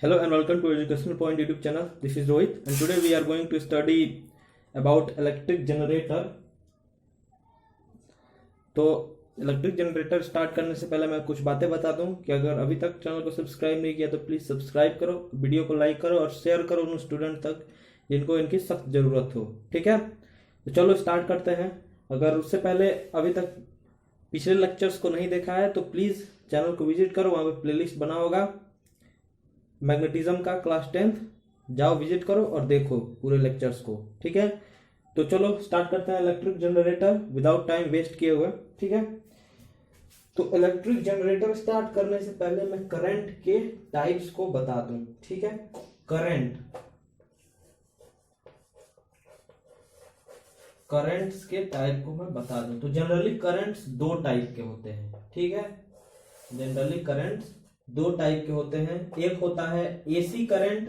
Hello and welcome to Educational Point YouTube channel. This is Rohit and today we are going to study about electric generator. तो electric generator start करने से पहले मैं कुछ बातें बता दूं कि अगर अभी तक चैनल को सब्सक्राइब नहीं किया तो प्लीज़ सब्सक्राइब करो, वीडियो को लाइक करो और शेयर करो उन स्टूडेंट तक जिनको इनकी सख्त ज़रूरत हो। ठीक है, तो चलो स्टार्ट करते हैं। अगर उससे पहले अभी तक पिछले लेक्चर्स को नहीं देखा है तो प्लीज़ चैनल को विजिट करो, वहाँ पे प्लेलिस्ट बना होगा मैग्नेटिज्म का क्लास 10th, जाओ विजिट करो और देखो पूरे लेक्चर्स को। ठीक है, तो चलो स्टार्ट करते हैं electric generator without time waste किए हुए। ठीक है, तो इलेक्ट्रिक जनरेटर स्टार्ट करने से पहले मैं करंट के टाइप्स को बता दूं। ठीक है, करंट्स के टाइप को मैं बता दूं तो जनरली करंट्स दो टाइप के होते हैं। ठीक है, जनरली करंट्स दो टाइप के होते हैं। एक होता है एसी करंट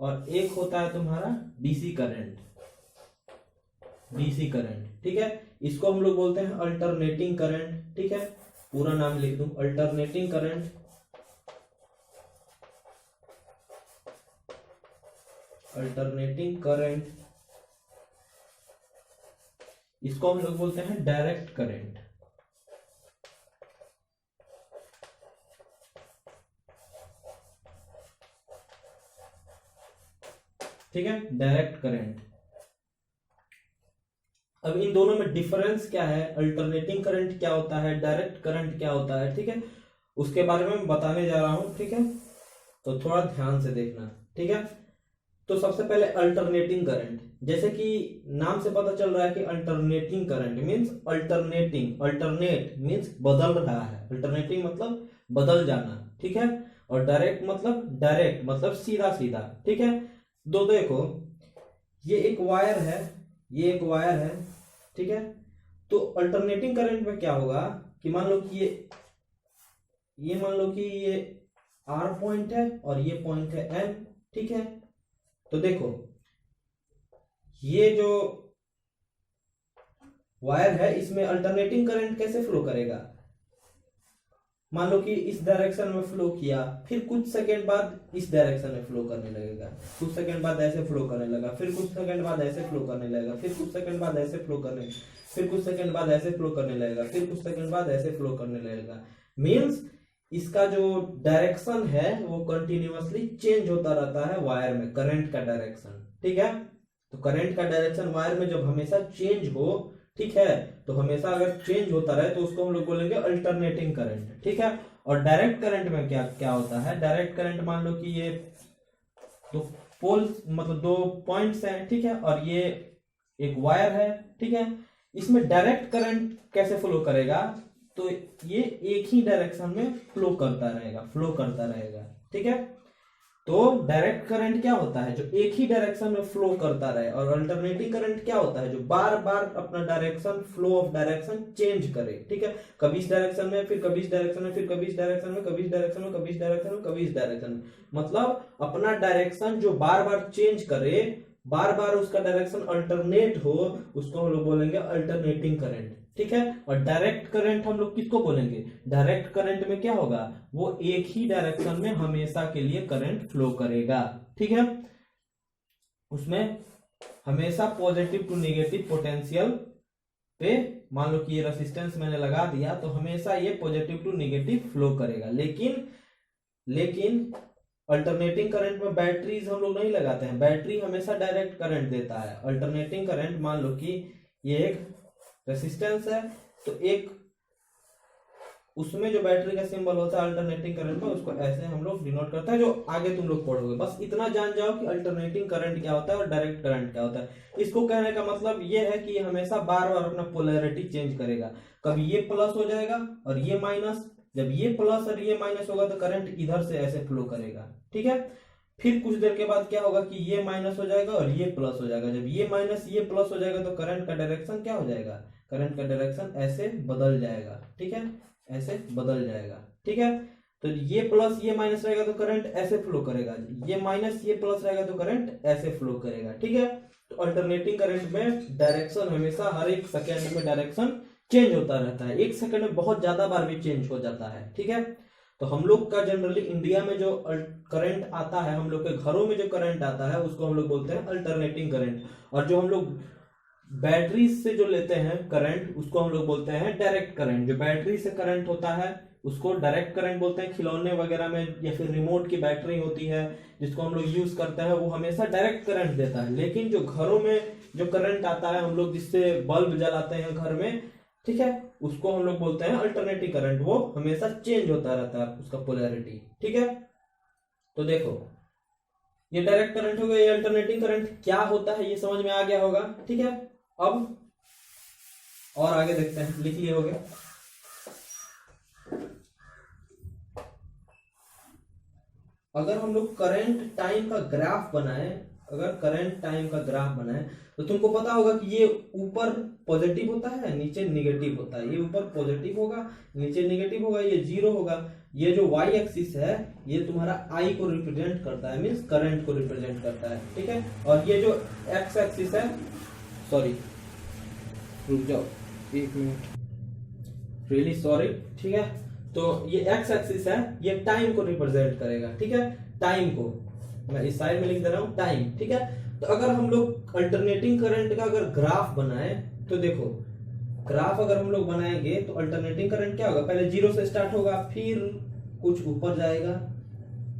और एक होता है तुम्हारा डीसी करंट। ठीक है, इसको हम लोग बोलते हैं अल्टरनेटिंग करंट। ठीक है, पूरा नाम लिख दूं, अल्टरनेटिंग करंट। इसको हम लोग बोलते हैं डायरेक्ट करंट। ठीक है, डायरेक्ट करंट। अब इन दोनों में डिफरेंस क्या है, अल्टरनेटिंग करंट क्या होता है, डायरेक्ट करंट क्या होता है, ठीक है, उसके बारे में बताने जा रहा हूं। ठीक है, तो थोड़ा ध्यान से देखना। ठीक है, तो सबसे पहले अल्टरनेटिंग करंट, जैसे कि नाम से पता चल रहा है कि alternating current means alternate means बदल रहा है, अल्टरनेटिंग मतलब बदल जाना। ठीक है, और डायरेक्ट मतलब सीधा सीधा। ठीक है, दो देखो, ये एक वायर है, ठीक है, तो अल्टरनेटिंग करंट में क्या होगा कि मान लो कि ये आर पॉइंट है और ये पॉइंट है एन। ठीक है, तो देखो ये जो वायर है इसमें अल्टरनेटिंग करंट कैसे फ्लो करेगा। मान लो कि इस डायरेक्शन में फ्लो किया, फिर कुछ सेकंड बाद इस डायरेक्शन में फ्लो करने लगेगा, कुछ सेकंड बाद ऐसे फ्लो करने लगा, फिर कुछ सेकंड बाद ऐसे फ्लो करने लगेगा, फिर कुछ सेकंड बाद ऐसे फ्लो करने, फिर कुछ सेकंड बाद ऐसे फ्लो करने लगेगा, फिर कुछ सेकंड बाद ऐसे फ्लो करने लगेगा। मींस इसका जो डायरेक्शन है वो कंटिन्यूअसली चेंज होता रहता है वायर में, करंट का डायरेक्शन। ठीक है, तो करंट का डायरेक्शन वायर में जब हमेशा चेंज हो, ठीक है, तो हमेशा अगर चेंज होता रहे तो उसको हम लोग बोलेंगे अल्टरनेटिंग करंट। ठीक है, और डायरेक्ट करंट में क्या क्या होता है, डायरेक्ट करंट मान लो कि ये दो पोल्स मतलब दो पॉइंट्स हैं, ठीक है, और ये एक वायर है। ठीक है, इसमें डायरेक्ट करंट कैसे फ्लो करेगा, तो ये एक ही डायरेक्शन में फ्लो करता रहेगा। ठीक है, तो डायरेक्ट करंट क्या होता है, जो एक ही डायरेक्शन में फ्लो करता रहे, और अल्टरनेटिंग करंट क्या होता है, जो बार बार अपना direction, flow of direction change करे। ठीक है, कभी इस डायरेक्शन में, फिर कभी इस डायरेक्शन में, फिर कभी इस डायरेक्शन में, कभी इस डायरेक्शन में, कभी इस डायरेक्शन में, कभी इस डायरेक्शन में, मतलब अपना डायरेक्शन जो बार बार चेंज करे, बार बार उसका डायरेक्शन अल्टरनेट हो, उसको हम लोग बोलेंगे अल्टरनेटिंग करंट। ठीक है, और डायरेक्ट करंट हम लोग किसको बोलेंगे, डायरेक्ट करंट में क्या होगा, वो एक ही डायरेक्शन में हमेशा के लिए करंट फ्लो करेगा। ठीक है, उसमें हमेशा पॉजिटिव टू नेगेटिव पोटेंशियल पे, मान लो कि ये रेजिस्टेंस मैंने लगा दिया तो हमेशा ये पॉजिटिव टू नेगेटिव फ्लो करेगा। लेकिन अल्टरनेटिंग करंट में बैटरीज हम लोग नहीं लगाते हैं, बैटरी हमेशा डायरेक्ट करंट देता है। अल्टरनेटिंग करंट मान लो कि ये एक रेसिस्टेंस है, तो एक उसमें जो बैटरी का सिंबल होता है अल्टरनेटिंग करंट में, उसको ऐसे हम लोग डिनोट करते हैं, जो आगे तुम लोग पढ़ोगे। बस इतना जान जाओ कि अल्टरनेटिंग करंट क्या होता है और डायरेक्ट करंट क्या होता है। इसको कहने का मतलब ये है कि हमेशा बार बार अपना पोलैरिटी चेंज करेगा, कभी ये प्लस हो जाएगा और ये माइनस, जब ये प्लस और ये माइनस होगा तो करंट इधर से ऐसे फ्लो करेगा। ठीक है, फिर कुछ देर के बाद क्या होगा कि ये माइनस हो जाएगा और ये प्लस हो जाएगा, जब ये माइनस ये प्लस हो जाएगा तो करंट का डायरेक्शन क्या हो जाएगा, करंट का डायरेक्शन ऐसे बदल जाएगा। ठीक है, ऐसे बदल जाएगा। ठीक है, तो ये प्लस ये माइनस रहेगा तो करंट ऐसे फ्लो करेगा, ये माइनस ये प्लस रहेगा तो करंट ऐसे फ्लो करेगा। ठीक है, तो अल्टरनेटिंग करंट में डायरेक्शन हमेशा हर एक सेकेंड में डायरेक्शन चेंज होता रहता है, एक सेकंड में बहुत ज्यादा बार भी चेंज हो जाता है। ठीक है, तो हम लोग का जनरली इंडिया में जो करंट आता है, हम लोग के घरों में जो करंट आता है उसको हम लोग बोलते हैं अल्टरनेटिंग करंट। और जो हम लोग बैटरी से जो लेते हैं करंट उसको हम लोग बोलते हैं डायरेक्ट करंट। जो बैटरी से करंट होता है उसको डायरेक्ट करंट बोलते हैं। खिलौने वगैरह में या फिर रिमोट की बैटरी होती है जिसको हम लोग यूज करते हैं, वो हमेशा डायरेक्ट करंट देता है। लेकिन जो घरों में जो करंट आता है, हम लोग जिससे बल्ब जलाते हैं घर में, ठीक है, उसको हम लोग बोलते हैं अल्टरनेटिंग करंट। वो हमेशा चेंज होता रहता है उसका पोलैरिटी, ठीक है। तो देखो ये डायरेक्ट करंट हो गया, ये अल्टरनेटिंग करंट क्या होता है ये समझ में आ गया होगा, ठीक है। अब और आगे देखते हैं, लिख लिए होगे। अगर हम लोग करंट टाइम का ग्राफ बनाए, अगर करंट टाइम का ग्राफ बनाए तो तुमको पता होगा कि ये ऊपर पॉजिटिव होता है, नीचे निगेटिव होता है। ये ऊपर पॉजिटिव होगा, नीचे निगेटिव होगा, ये जीरो होगा। ये जो वाई एक्सिस है ये तुम्हारा आई को रिप्रेजेंट करता है, मीन्स करंट को रिप्रेजेंट करता है, ठीक है। और ये जो एक्स एक्सिस है, सॉरी रुक जाओ एक मिनट, रियली सॉरी, ठीक है। तो ये एक्स एक्सिस है, ये टाइम को रिप्रेजेंट करेगा, ठीक है। टाइम को मैं इस साइड में लिख दे रहा हूं, टाइम, ठीक है। तो अगर हम लोग अल्टरनेटिंग करंट का अगर ग्राफ बनाए तो देखो, ग्राफ अगर हम लोग बनाएंगे तो अल्टरनेटिंग करंट क्या होगा, पहले जीरो से स्टार्ट होगा, फिर कुछ ऊपर जाएगा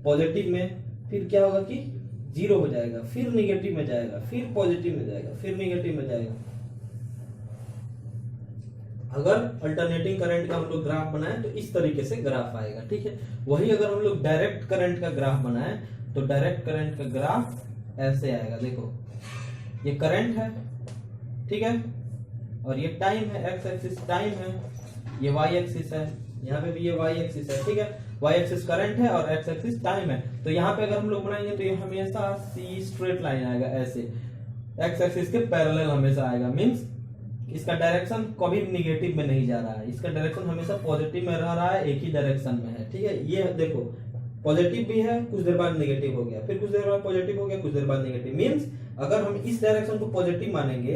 पॉजिटिव में, फिर क्या होगा कि जीरो हो जाएगा, फिर निगेटिव में जाएगा, फिर पॉजिटिव में जाएगा, फिर निगेटिव में जाएगा। अगर अल्टरनेटिंग करंट का हम लोग ग्राफ बनाए तो इस तरीके से ग्राफ आएगा, ठीक है। वही अगर हम लोग डायरेक्ट करंट का ग्राफ बनाए तो डायरेक्ट करंट का ग्राफ ऐसे आएगा। देखो ये करंट है, ठीक है, और ये टाइम है, एक्स एक्सिस टाइम है, ये वाई एक्सिस है, यहाँ पे भी ये वाई एक्सिस है, ठीक है। वाई एक्सिस करंट है और एक्स एक्सिस टाइम है। तो यहाँ पे अगर हम लोग बनाएंगे तो ये हमेशा सी स्ट्रेट लाइन आएगा, ऐसे एक्स एक्सिस के पैरेलल हमेशा आएगा। मींस इसका डायरेक्शन कभी निगेटिव में नहीं जा रहा है, इसका डायरेक्शन हमेशा पॉजिटिव में रह रहा है, एक ही डायरेक्शन में है, ठीक है। ये देखो पॉजिटिव भी है, कुछ देर बाद नेगेटिव हो गया, फिर कुछ देर बाद पॉजिटिव हो गया, कुछ देर बाद नेगेटिव। मींस अगर हम इस डायरेक्शन को पॉजिटिव मानेंगे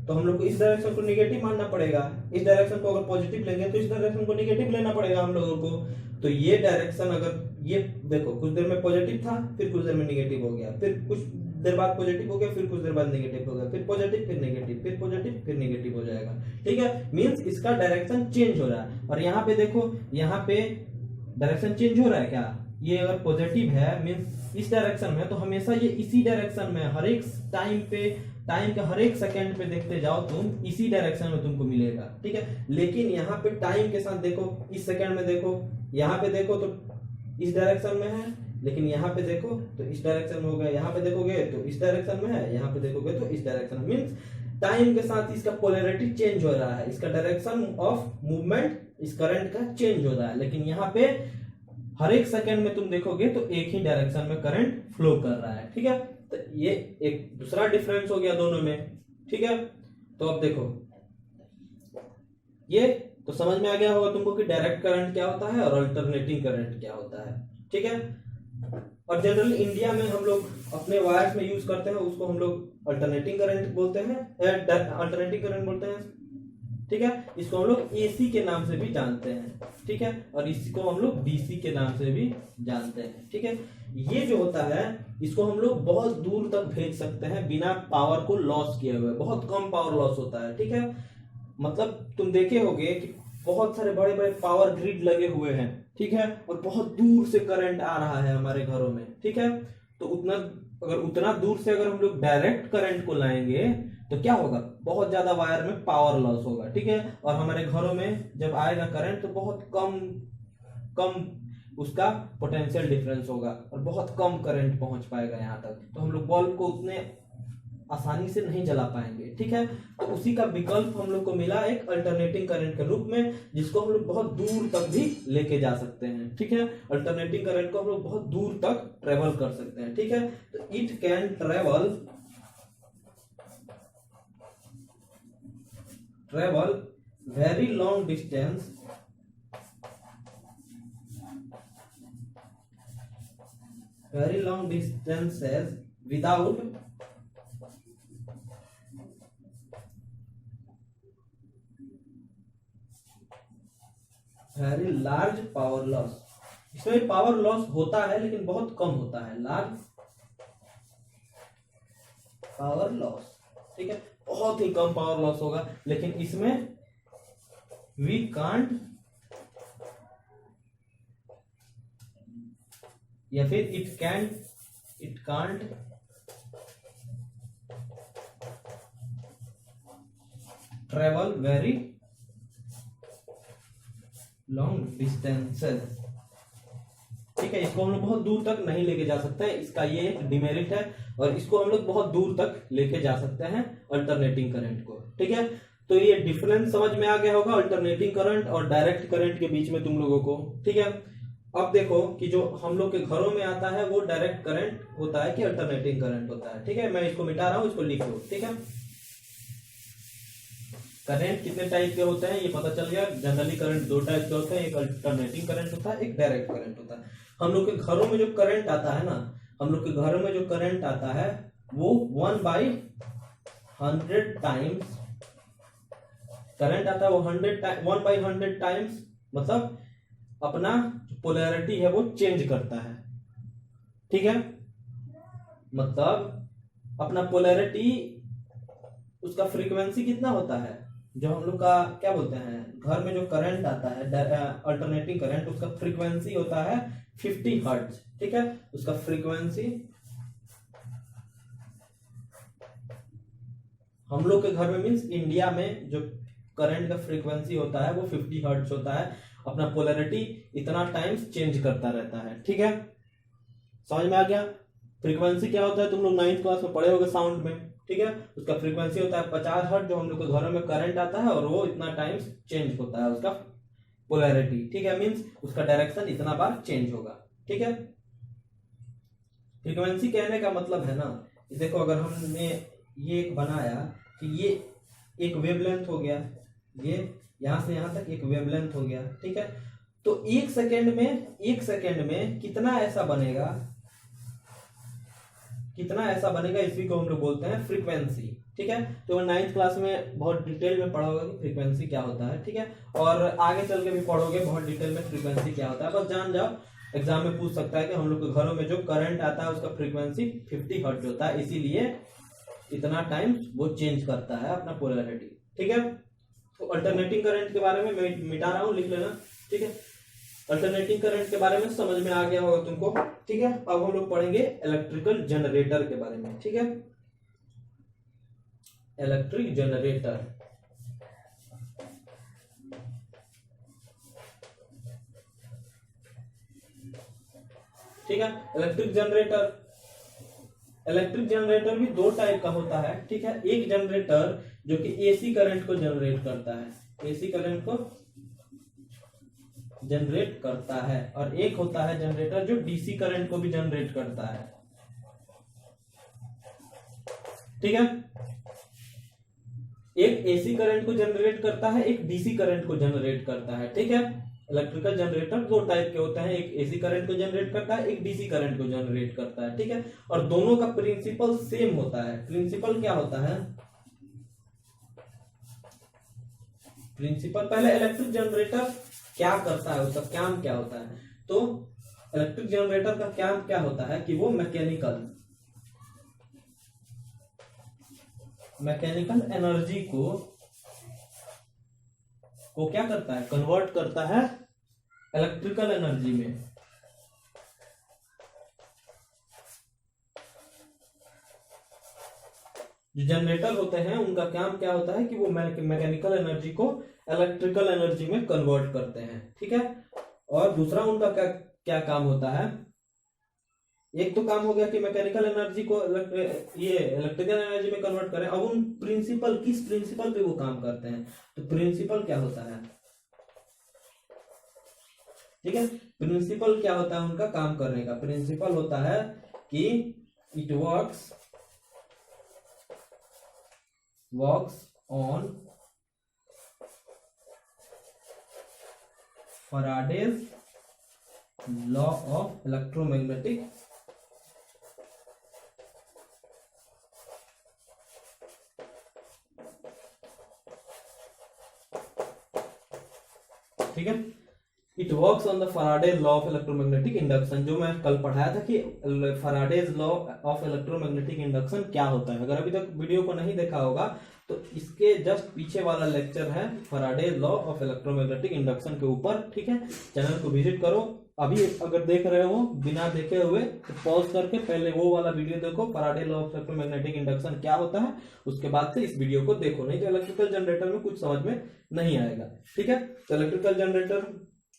तो हम लोग को इस डायरेक्शन को नेगेटिव मानना पड़ेगा, इस डायरेक्शन को अगर पॉजिटिव लेंगे तो इस डायरेक्शन को नेगेटिव लेना पड़ेगा हम लोगों को। तो ये डायरेक्शन अगर ये देखो कुछ देर में पॉजिटिव था, फिर कुछ देर में नेगेटिव हो गया, फिर कुछ देर बाद पॉजिटिव हो गया, फिर कुछ देर बाद नेगेटिव हो गया, फिर पॉजिटिव, फिर नेगेटिव, फिर पॉजिटिव, फिर नेगेटिव हो जाएगा, ठीक है। मींस इसका डायरेक्शन चेंज हो रहा है। और यहाँ पे देखो, यहाँ पे डायरेक्शन चेंज हो रहा है क्या, ये अगर पॉजिटिव है मींस इस डायरेक्शन में, तो हमेशा ये इसी डायरेक्शन में हर एक टाइम पे, टाइम के हर एक सेकंड पे देखते जाओ तुम, इसी डायरेक्शन में तुमको मिलेगा, ठीक है। लेकिन यहाँ पे टाइम के साथ देखो, इस सेकंड में देखो, यहाँ पे देखो तो इस डायरेक्शन में है, लेकिन यहाँ पे देखो तो इस डायरेक्शन में हो गया, यहाँ पे देखोगे तो इस डायरेक्शन में है, यहाँ पे देखोगे तो इस डायरेक्शन में। मींस टाइम के साथ इसका पोलैरिटी चेंज हो रहा है, इसका डायरेक्शन ऑफ मूवमेंट इस करंट का चेंज हो रहा है। लेकिन यहाँ पे हर एक सेकंड में तुम देखोगे तो एक ही डायरेक्शन में करंट फ्लो कर रहा है, ठीक है। तो ये एक दूसरा डिफरेंस हो गया दोनों में, ठीक है। तो अब देखो ये तो समझ में आ गया होगा तुमको कि डायरेक्ट करंट क्या होता है और अल्टरनेटिंग करंट क्या होता है, ठीक है। और जनरली इंडिया में हम लोग अपने वायर्स में यूज करते हैं, उसको हम लोग अल्टरनेटिंग करंट बोलते हैं, अल्टरनेटिंग करंट बोलते हैं, ठीक है। इसको हम लोग एसी के नाम से भी जानते हैं, ठीक है, और इसको हम लोग डीसी के नाम से भी जानते हैं, ठीक है। ये जो होता है इसको हम लोग बहुत दूर तक भेज सकते हैं बिना पावर को लॉस किए हुए, बहुत कम पावर लॉस होता है, ठीक है। मतलब तुम देखे होगे कि बहुत सारे बड़े बड़े पावर ग्रिड लगे हुए हैं, ठीक है, और बहुत दूर से करंट आ रहा है हमारे घरों में, ठीक है। तो उतना दूर से अगर हम लोग डायरेक्ट करंट को लाएंगे तो क्या होगा, बहुत ज्यादा वायर में पावर लॉस होगा, ठीक है। और हमारे घरों में जब आएगा करंट तो बहुत कम उसका पोटेंशियल डिफरेंस होगा और बहुत कम करंट पहुंच पाएगा यहाँ तक। तो हम लोग बल्ब को उतने आसानी से नहीं जला पाएंगे, ठीक है। तो उसी का विकल्प हम लोग को मिला एक अल्टरनेटिंग करंट के रूप में, जिसको हम लोग बहुत दूर तक भी लेके जा सकते हैं, ठीक है। अल्टरनेटिंग करंट को हम लोग बहुत दूर तक ट्रेवल कर सकते हैं, ठीक है। तो it can travel very long distances without very large power loss, इसमें पावर लॉस होता है लेकिन बहुत कम होता है, लार्ज पावर लॉस, ठीक है, बहुत ही कम पावर लॉस होगा। लेकिन इसमें वी कांट या फिर it can't travel very long distances, ठीक है, इसको हम लोग बहुत दूर तक नहीं लेके जा सकते हैं, इसका ये एक डिमेरिट है। और इसको हम लोग बहुत दूर तक लेके जा सकते हैं अल्टरनेटिंग करंट को, ठीक है। तो ये डिफरेंस समझ में आ गया होगा अल्टरनेटिंग करंट और डायरेक्ट करंट के बीच में तुम लोगों को, ठीक है। अब देखो कि जो हम लोग के घरों में आता है वो डायरेक्ट करंट होता है कि अल्टरनेटिंग करंट होता है, ठीक है। मैं इसको मिटा रहा हूं, इसको लिख लो, ठीक है। करंट कितने टाइप के होते हैं ये पता चल गया। जनरली करंट दो टाइप के होते हैं, एक अल्टरनेटिंग करंट होता है, एक डायरेक्ट करंट होता है। हम लोग के घरों में जो करंट आता है ना, हम लोग के घरों में जो करंट आता है वो 1/100 टाइम्स करंट आता है, वो 1/100 टाइम्स मतलब अपना पोलैरिटी है वो चेंज करता है, ठीक है। मतलब अपना पोलैरिटी, उसका फ्रीक्वेंसी कितना होता है, जो हम लोग का क्या बोलते हैं घर में जो करंट आता है अल्टरनेटिंग करंट, उसका फ्रीक्वेंसी होता है 50 हर्ट्ज, ठीक है। उसका फ्रीक्वेंसी हम लोग के घर में मींस इंडिया में जो करंट का फ्रीक्वेंसी होता है वो 50 हर्ट्ज होता है। अपना पोलैरिटी इतना टाइम्स चेंज करता रहता है, ठीक है। समझ में आ गया। फ्रीक्वेंसी क्या होता है तुम लोग 9th क्लास में पढ़े होगे साउंड में, ठीक है। उसका फ्रीक्वेंसी होता है 50 हर्ट्ज, जो हम लोग के घरों में करंट आता है और वो इतना टाइम्स चेंज होता है उसका पोलैरिटी, ठीक है। मींस उसका डायरेक्शन इतना बार चेंज होगा, ठीक है। फ्रीक्वेंसी कहने का मतलब है ना, देखो अगर हमने ये एक बनाया कि ये एक वेवलेंथ हो गया, ये यहां से यहां तक एक वेवलेंथ हो गया, ठीक है। तो एक सेकेंड में कितना ऐसा बनेगा, इसी को हम लोग बोलते हैं फ्रीक्वेंसी, ठीक है। तो 9th क्लास में बहुत डिटेल में पढ़ा होगा कि फ्रीक्वेंसी क्या होता है, ठीक है। और आगे चल के भी पढ़ोगे बहुत डिटेल में फ्रीक्वेंसी क्या होता है, बस जान जाओ। एग्जाम में पूछ सकता है कि हम लोग के घरों में जो करंट आता है उसका फ्रीक्वेंसी 50 हर्ट्ज होता है, इसीलिए इतना टाइम वो चेंज करता है अपना पोलैरिटी, ठीक है। तो अल्टरनेटिंग करंट के बारे में मैं मिटा रहा हूं, लिख लेना, ठीक है। अल्टरनेटिंग करंट के बारे में समझ में आ गया होगा तुमको, ठीक है। अब हम लोग पढ़ेंगे इलेक्ट्रिकल जनरेटर के बारे में, ठीक है। इलेक्ट्रिक जनरेटर, ठीक है। इलेक्ट्रिक जनरेटर भी दो टाइप का होता है, ठीक है। एक जनरेटर जो कि एसी करंट को जनरेट करता है, एसी करंट को जनरेट करता है, और एक होता है जनरेटर जो डीसी करंट को भी जनरेट करता है, ठीक है। एक एसी करंट को जनरेट करता है, एक डीसी करंट को जनरेट करता है, ठीक है। इलेक्ट्रिकल जनरेटर दो टाइप के होते हैं, एक एसी करंट को जनरेट करता है, एक डीसी करंट को जनरेट करता है, ठीक है। और दोनों का प्रिंसिपल सेम होता है। प्रिंसिपल क्या होता है, प्रिंसिपल पहले इलेक्ट्रिक जनरेटर क्या करता है, उसका काम क्या होता है। तो इलेक्ट्रिक जनरेटर का काम क्या होता है कि वो मैकेनिकल एनर्जी को क्या करता है, कन्वर्ट करता है इलेक्ट्रिकल एनर्जी में। जो जनरेटर होते हैं उनका काम क्या होता है कि वो मैकेनिकल एनर्जी को इलेक्ट्रिकल एनर्जी में कन्वर्ट करते हैं, ठीक है। और दूसरा उनका क्या काम होता है, एक तो काम हो गया कि मैकेनिकल एनर्जी को ये इलेक्ट्रिकल एनर्जी में कन्वर्ट करें। अब उन किस प्रिंसिपल पे वो काम करते हैं, तो प्रिंसिपल क्या होता है, ठीक है। प्रिंसिपल क्या होता है उनका काम करने का, प्रिंसिपल होता है कि it works on Faraday's law of electromagnetic ठीक है। It works on the Faraday's law of electromagnetic induction, जो मैं कल पढ़ाया था कि Faraday's law of electromagnetic induction क्या होता है। अगर अभी तक वीडियो को नहीं देखा होगा तो इसके जस्ट पीछे वाला लेक्चर है Faraday's law of electromagnetic induction के ऊपर, ठीक है। चैनल को विजिट करो, अभी अगर देख रहे हो बिना देखे हुए तो पॉज करके पहले वो वाला वीडियो देखो, Faraday's law of electromagnetic induction क्या होता है, उसके बाद से इस वीडियो को देखो, नहीं तो इलेक्ट्रिकल जनरेटर में कुछ समझ में नहीं आएगा, ठीक है। तो इलेक्ट्रिकल जनरेटर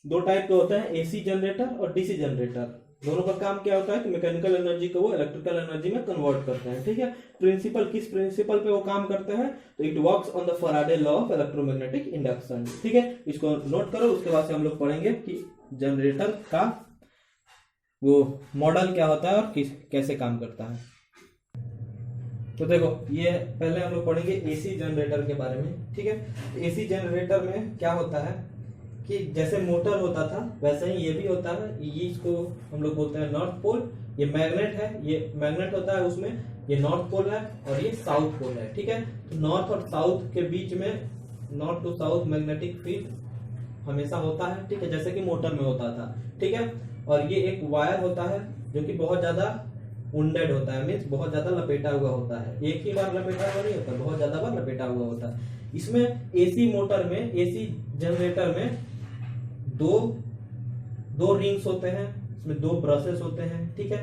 दो टाइप के होते हैं, एसी जनरेटर और डीसी जनरेटर। दोनों का काम क्या होता है कि मैकेनिकल एनर्जी को वो इलेक्ट्रिकल एनर्जी में कन्वर्ट करते हैं, ठीक है। प्रिंसिपल किस प्रिंसिपल पे वो काम करते हैं, तो it works on the Faraday law of electromagnetic induction, ठीक है। इसको नोट करो, उसके बाद से हम लोग पढ़ेंगे कि जनरेटर का वो मॉडल क्या होता है और कैसे काम करता है। तो देखो ये पहले हम लोग पढ़ेंगे एसी जनरेटर के बारे में, ठीक है। एसी जनरेटर में क्या होता है कि जैसे मोटर होता था वैसे ही ये भी होता है। ये इसको हम लोग बोलते हैं नॉर्थ पोल, ये मैग्नेट है, ये मैग्नेट होता है उसमें, ये नॉर्थ पोल है और ये साउथ पोल है, ठीक है। तो नॉर्थ और साउथ के बीच में north to south magnetic field हमेशा होता है, ठीक है, जैसे कि मोटर में होता था, ठीक है। और ये एक वायर होता है जो कि बहुत ज्यादा वुंडेड होता है, मीन्स बहुत ज्यादा लपेटा हुआ होता है, एक ही बार लपेटा हुआ नहीं होता, बहुत ज्यादा बार लपेटा हुआ होता है। इसमें एसी मोटर में, एसी जनरेटर में दो रिंग्स होते हैं, इसमें दो ब्रशेस होते हैं, ठीक है।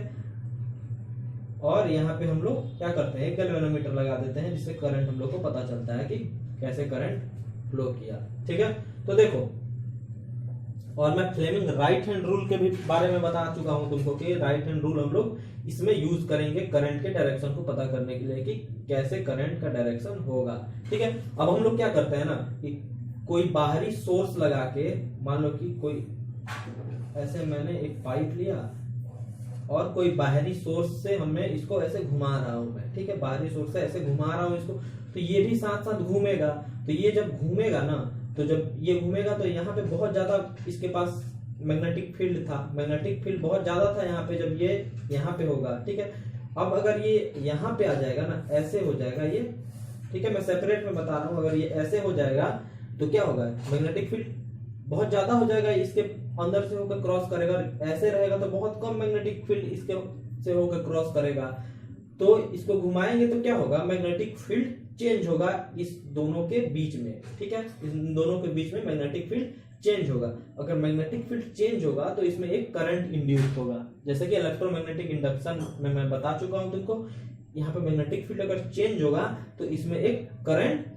और यहाँ पे हम लोग क्या करते हैं, एक गैल्वेनोमीटर लगा देते हैं जिससे करंट हम लोग को पता चलता है कि कैसे करंट फ्लो किया, ठीक है। तो देखो, और मैं फ्लेमिंग राइट हैंड रूल के भी बारे में बता चुका हूं तुमको कि राइट हैंड रूल हम लोग इसमें यूज करेंगे करंट के डायरेक्शन को पता करने के लिए कि कैसे करंट का डायरेक्शन होगा, ठीक है। अब हम लोग क्या करते हैं ना कि कोई बाहरी सोर्स लगा के, मान लो कि कोई ऐसे मैंने एक पाइप लिया और कोई बाहरी सोर्स से हमने इसको ऐसे घुमा रहा हूं मैं, ठीक है, बाहरी सोर्स से ऐसे घुमा रहा हूं इसको, तो ये भी साथ साथ घूमेगा। तो ये जब घूमेगा ना, तो जब ये घूमेगा तो यहाँ पे बहुत ज्यादा इसके पास मैग्नेटिक फील्ड था, मैग्नेटिक फील्ड बहुत ज्यादा था यहाँ पे, जब ये यहाँ पे होगा, ठीक है। अब अगर ये यहाँ पे आ जाएगा ना, ऐसे हो जाएगा ये, ठीक है, मैं सेपरेट में बता रहा हूँ। अगर ये ऐसे हो जाएगा तो क्या होगा, मैग्नेटिक फील्ड बहुत ज्यादा हो जाएगा, इसके अंदर से होकर क्रॉस करेगा। ऐसे रहेगा तो बहुत कम मैग्नेटिक फील्ड इसके से होकर क्रॉस करेगा। तो इसको घुमाएंगे तो क्या होगा, मैग्नेटिक फील्ड चेंज होगा इस दोनों के बीच में, ठीक है, इन दोनों के बीच में मैग्नेटिक फील्ड चेंज होगा। अगर मैग्नेटिक फील्ड चेंज होगा तो इसमें एक करंट इंड्यूस होगा, जैसे कि इलेक्ट्रोमैग्नेटिक इंडक्शन में मैं बता चुका हूं तुमको। यहाँ पे मैग्नेटिक फील्ड अगर चेंज होगा तो इसमें एक करंट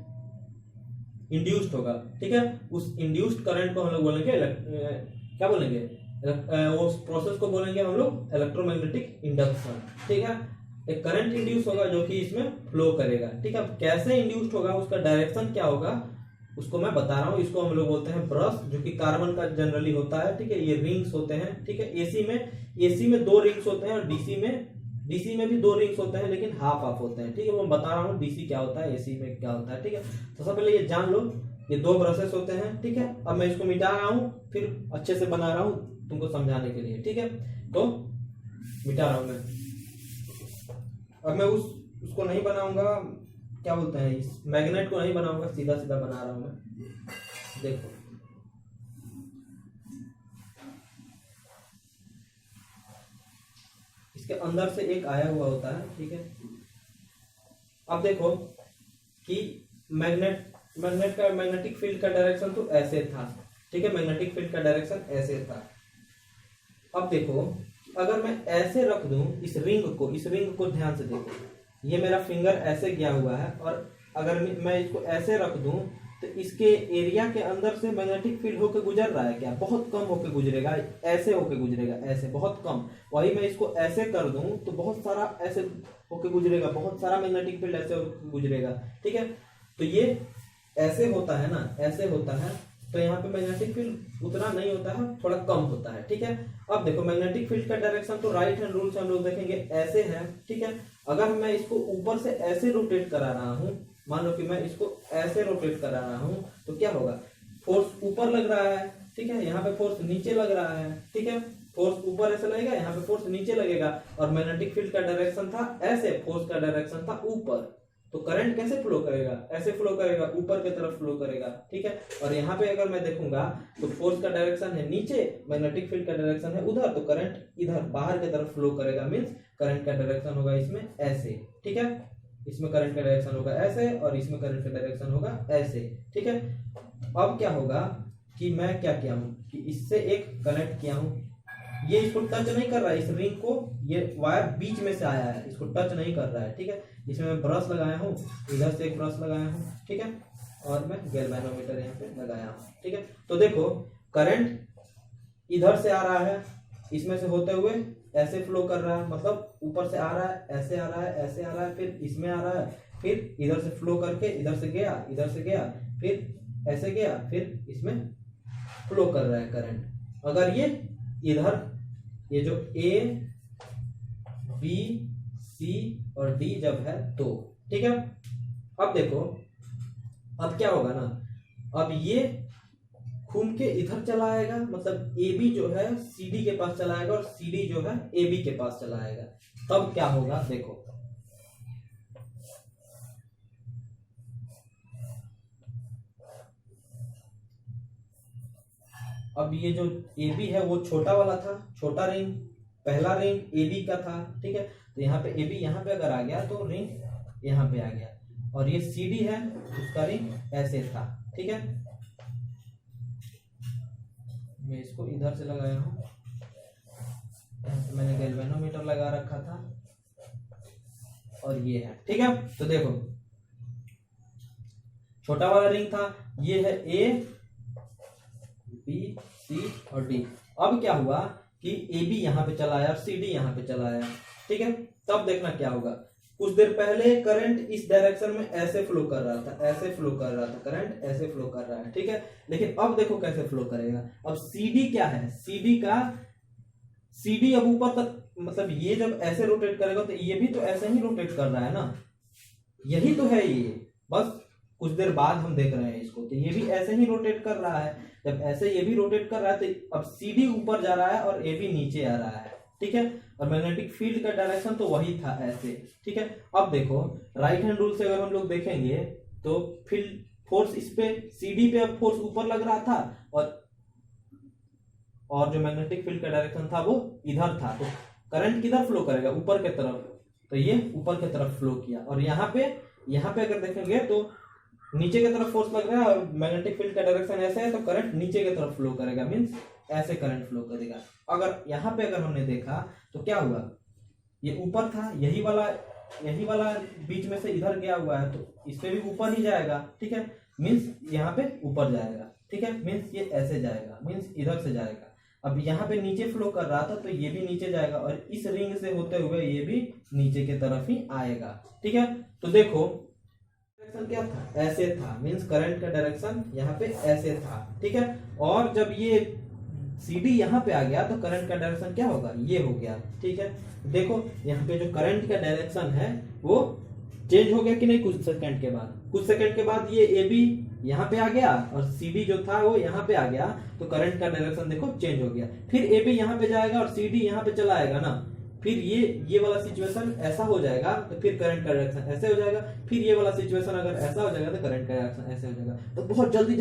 इंड्यूस्ड होगा, ठीक है। उस इंड्यूस्ड करंट को हम लोग बोलेंगे क्या बोलेंगे, उस प्रोसेस को बोलेंगे हम लोग इलेक्ट्रोमैग्नेटिक इंडक्शन, ठीक है। एक करंट इंड्यूस होगा जो कि इसमें फ्लो करेगा, ठीक है। कैसे इंड्यूस्ड होगा, उसका डायरेक्शन क्या होगा उसको मैं बता रहा हूँ। इसको हम लोग बोलते हैं ब्रश, जो कि कार्बन का जनरली होता है, ठीक है। ये रिंग्स होते हैं, ठीक है। एसी में दो रिंग्स होते हैं और डीसी में भी दो रिंग्स होते हैं, लेकिन हाफ हाफ होते हैं, ठीक है। वो मैं बता रहा हूँ डीसी क्या होता है, एसी में क्या होता है, ठीक है। तो सबसे पहले ये जान लो, ये दो ब्रशेस होते हैं, ठीक है। अब मैं इसको मिटा रहा हूँ, फिर अच्छे से बना रहा हूँ तुमको समझाने के लिए, ठीक है। तो मिटा रहा हूँ मैं, अब मैं उसको नहीं बनाऊंगा, क्या बोलते हैं, इस मैग्नेट को नहीं बनाऊंगा, सीधा सीधा बना रहा हूं मैं। देखो इसके अंदर से एक आया हुआ होता है, ठीक है। अब देखो कि मैग्नेटिक फील्ड का डायरेक्शन तो ऐसे था, ठीक है, मैग्नेटिक फील्ड का डायरेक्शन ऐसे था। अब देखो अगर मैं ऐसे रख दूं इस रिंग को ध्यान से देखो, ये मेरा फिंगर ऐसे गया हुआ है, और अगर मैं इसको ऐसे रख दूं तो इसके एरिया के अंदर से मैग्नेटिक फील्ड होकर गुजर रहा है क्या, बहुत कम होकर गुजरेगा, ऐसे होकर गुजरेगा, ऐसे बहुत कम। वही मैं इसको ऐसे कर दूं तो बहुत सारा ऐसे होकर गुजरेगा, बहुत सारा मैग्नेटिक फील्ड ऐसे गुजरेगा, ठीक है। तो ये ऐसे होता है ना, ऐसे होता है, तो यहाँ पे मैग्नेटिक फील्ड उतना नहीं होता है, थोड़ा कम होता है, ठीक है। अब देखो मैग्नेटिक फील्ड का डायरेक्शन तो राइट हैंड रूल से हम लोग देखेंगे ऐसे है, ठीक है। अगर मैं इसको ऊपर से ऐसे रोटेट करा रहा हूँ, मान लो कि मैं इसको ऐसे रोटेट करा रहा हूँ, तो क्या होगा, फोर्स ऊपर लग रहा है, ठीक है, यहाँ पे फोर्स नीचे लग रहा है, ठीक है। फोर्स ऊपर ऐसे लगेगा, यहाँ पे फोर्स नीचे लगेगा, और मैग्नेटिक फील्ड का डायरेक्शन था ऐसे, फोर्स का डायरेक्शन था ऊपर, तो करंट कैसे फ्लो करेगा, ऐसे फ्लो करेगा, ऊपर की तरफ फ्लो करेगा, ठीक है। और यहाँ पे अगर मैं देखूंगा तो फोर्स का डायरेक्शन है नीचे, मैग्नेटिक फील्ड का डायरेक्शन है उधर, तो करंट इधर बाहर की तरफ फ्लो करेगा, मींस करंट का डायरेक्शन होगा इसमें ऐसे, ठीक है। इसमें करंट का डायरेक्शन होगा ऐसे और इसमें करंट का डायरेक्शन होगा ऐसे, ठीक है। अब क्या होगा कि मैं क्या किया हूं कि इससे एक कनेक्ट किया हूं, ये इसको टच नहीं कर रहा है, इस रिंग को, ये वायर बीच में से आया है, इसको टच नहीं कर रहा है, ठीक है। इसमें मैं ब्रश लगाया हूँ, इधर से एक ब्रश लगाया हूँ, ठीक है, और मैं गैल्वेनोमीटर यहाँ पे लगाया हूँ, ठीक है। तो देखो करंट इधर से आ रहा है, इसमें से होते हुए ऐसे फ्लो कर रहा है, मतलब ऊपर से आ रहा है, ऐसे आ रहा है, ऐसे आ रहा है, फिर इसमें आ रहा है, फिर इधर से फ्लो करके इधर से गया, इधर से गया, फिर ऐसे गया, फिर इसमें फ्लो कर रहा है करंट। अगर ये इधर ये जो ए बी सी और डी जब है तो, ठीक है। अब देखो अब क्या होगा ना, अब ये घूम के इधर चला आएगा, मतलब ए बी जो है सी डी के पास चला आएगा और सी डी जो है ए बी के पास चला आएगा। तब क्या होगा देखो, अब ये जो ए बी है वो छोटा वाला था, छोटा रिंग, पहला रिंग ए बी का था, ठीक है। तो यहाँ पे ए बी यहाँ पे अगर आ गया तो रिंग यहाँ पे आ गया, और ये सी डी है उसका रिंग ऐसे था, ठीक है। मैं इसको इधर से लगाया हूँ, यहाँ पे मैंने गैल्वेनोमीटर लगा रखा था, और ये है, ठीक है। तो देखो छोटा वाला रिंग था, ये है ए बी सी और डी। अब क्या हुआ कि ए बी यहाँ पे चला आया और सी डी यहाँ पे चला आया, ठीक है। तब देखना क्या होगा, कुछ देर पहले करंट इस डायरेक्शन में ऐसे फ्लो कर रहा था, ऐसे फ्लो कर रहा था, करंट ऐसे फ्लो कर रहा है, ठीक है। लेकिन अब देखो कैसे फ्लो करेगा। अब सीडी क्या है, सीडी अब ऊपर तक, मतलब ये जब ऐसे रोटेट करेगा तो ये भी तो ऐसे ही रोटेट कर रहा है ना, यही तो है ये, बस कुछ देर बाद हम देख रहे हैं इसको, तो ये भी ऐसे ही रोटेट कर रहा है। जब ऐसे ये भी रोटेट कर रहा है तो अब सीडी ऊपर जा रहा है और ए बी नीचे आ रहा है, ठीक है। और मैग्नेटिक फील्ड का डायरेक्शन तो वही था ऐसे, ठीक है। अब देखो राइट हैंड रूल से अगर हम लोग देखेंगे तो फील्ड फोर्स इस पे सीडी पे अब फोर्स ऊपर लग रहा था, और जो मैग्नेटिक फील्ड का डायरेक्शन था वो इधर था, तो करंट किधर फ्लो करेगा, ऊपर की तरफ, तो ये ऊपर की तरफ फ्लो किया। और यहाँ पे अगर देखेंगे तो नीचे की तरफ फोर्स लग रहा है और मैग्नेटिक फील्ड का डायरेक्शन ऐसे है, तो करंट नीचे की तरफ फ्लो करेगा, मींस ऐसे करंट फ्लो करेगा। अगर यहाँ पे अगर हमने देखा तो क्या हुआ, ये ऊपर था, यही वाला बीच में से इधर गया हुआ है, तो इस पे भी ऊपर ही जाएगा, ठीक है, मींस यहाँ पे ऊपर जाएगा, ठीक है, मींस ये ऐसे जाएगा, मींस इधर से जाएगा। अब यहाँ पे नीचे फ्लो कर रहा था तो ये भी नीचे जाएगा, और इस रिंग से होते हुए ये भी नीचे की तरफ ही आएगा, ठीक है। तो देखो डायरेक्शन क्या था, ऐसे था, मींस करंट का डायरेक्शन यहाँ पे ऐसे था, ठीक है। और जब ये सीडी यहाँ पे आ गया तो करंट का डायरेक्शन क्या होगा, ये हो गया, ठीक है। देखो यहाँ पे जो करंट का डायरेक्शन है वो चेंज हो गया कि नहीं, कुछ सेकंड के बाद ये ए बी यहाँ पे आ गया और सीडी जो था वो यहाँ पे आ गया, तो करंट का डायरेक्शन देखो चेंज हो गया। फिर ए बी यहाँ पे जाएगा और सीडी यहाँ पे चला आएगा ना, फिर ये वाला सिचुएशन ऐसा हो जाएगा तो फिर करंट का डायरेक्शन ऐसे हो जाएगा, फिर ये वाला सिचुएशन अगर ऐसा हो जाएगा तो करंट का डायरेक्शन ऐसे हो जाएगा। तो बहुत जल्दी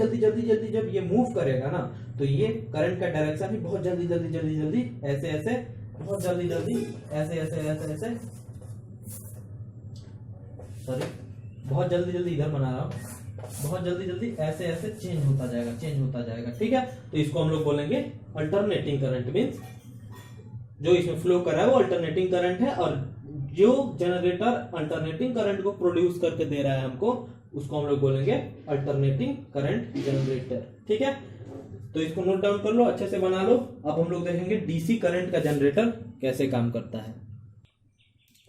जब ये मूव करेगा ना, तो ये करंट का डायरेक्शन ही बहुत जल्दी ऐसे बहुत जल्दी ऐसे सॉरी बहुत जल्दी इधर बना रहा हूँ, बहुत जल्दी ऐसे चेंज होता जाएगा, ठीक है। तो इसको हम लोग बोलेंगे अल्टरनेटिंग करंट, मींस जो इसमें फ्लो कर रहा है वो अल्टरनेटिंग करंट है, और जो जनरेटर अल्टरनेटिंग करंट को प्रोड्यूस करके दे रहा है हमको, उसको हम लोग बोलेंगे अल्टरनेटिंग करंट जनरेटर, ठीक है। तो इसको नोट डाउन कर लो, अच्छे से बना लो। अब हम लोग देखेंगे डीसी करंट का जनरेटर कैसे काम करता है।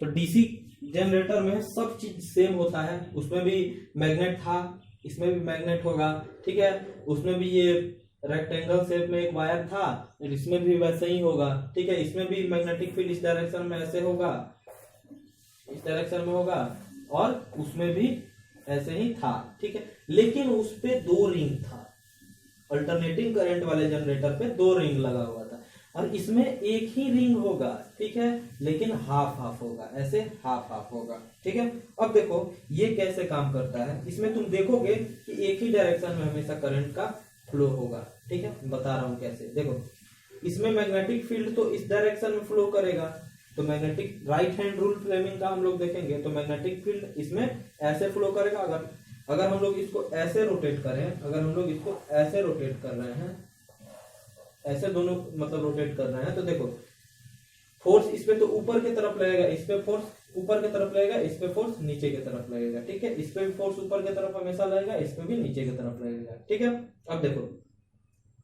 तो डीसी जनरेटर में सब चीज सेम होता है, उसमें भी मैग्नेट था, इसमें भी मैग्नेट होगा, ठीक है। उसमें भी ये रेक्टेंगल शेप में एक वायर था, इसमें भी वैसे ही होगा, ठीक है। इसमें भी मैग्नेटिक फील्ड इस डायरेक्शन में ऐसे होगा, इस डायरेक्शन में होगा, और उसमें भी ऐसे ही था, ठीक है। लेकिन उस पे 2 रिंग था, अल्टरनेटिंग करंट वाले जनरेटर पे 2 रिंग लगा हुआ था। और इसमें एक ही रिंग होगा, ठीक है, लेकिन हाफ हाफ होगा, ऐसे हाफ हाफ होगा, ठीक है। अब देखो ये कैसे काम करता है, इसमें तुम देखोगे कि एक ही डायरेक्शन में हमेशा करंट का फ्लो होगा, ठीक है। बता रहा हूं कैसे, देखो इसमें मैग्नेटिक फील्ड तो इस डायरेक्शन में फ्लो करेगा, तो magnetic right hand rule Fleming का हम लोग देखेंगे, तो मैग्नेटिक फील्ड इसमें ऐसे फ्लो करेगा। अगर हम लोग इसको ऐसे रोटेट करें, अगर हम लोग इसको ऐसे रोटेट कर रहे हैं, ऐसे दोनों मतलब रोटेट कर रहे हैं, तो देखो फोर्स इस पे तो ऊपर की तरफ लगेगा, इस पे फोर्स ऊपर की तरफ लगेगा, इस पे फोर्स नीचे की तरफ लगेगा, ठीक है। इस पे भी फोर्स ऊपर की तरफ हमेशा लगेगा, इस पे भी नीचे की तरफ लगेगा, ठीक है। अब देखो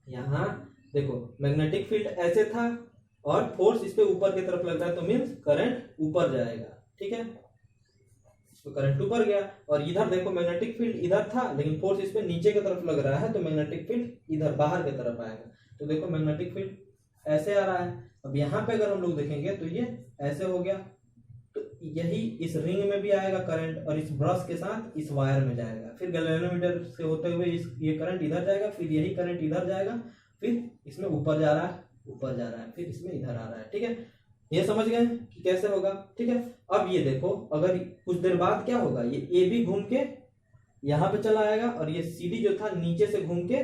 यहाँ देखो मैग्नेटिक फील्ड ऐसे था और फोर्स इस पे ऊपर की तरफ लग रहा है, तो मीन्स करंट ऊपर जाएगा, ठीक है। इस पे करंट ऊपर गया, और इधर देखो मैग्नेटिक फील्ड इधर था लेकिन फोर्स इस पे नीचे की तरफ लग रहा है, तो मैग्नेटिक फील्ड इधर बाहर की तरफ आएगा। तो देखो मैग्नेटिक फील्ड ऐसे आ रहा है। अब यहाँ पे अगर हम लोग देखेंगे तो ये ऐसे हो गया, तो यही इस रिंग में भी आएगा करंट, और इस ब्रश के साथ इस वायर में जाएगा, फिर गैल्वेनोमीटर से होते हुए ये करंट इधर जाएगा, फिर यही करंट इधर जाएगा, फिर इसमें ऊपर जा रहा है, ऊपर जा रहा है, फिर इसमें इधर आ रहा है, ठीक है। ये समझ गए कि कैसे होगा, ठीक है। अब ये देखो अगर कुछ देर बाद क्या होगा, ये ए बी घूम के यहाँ पे चला आएगा, और ये सी डी जो था नीचे से घूम के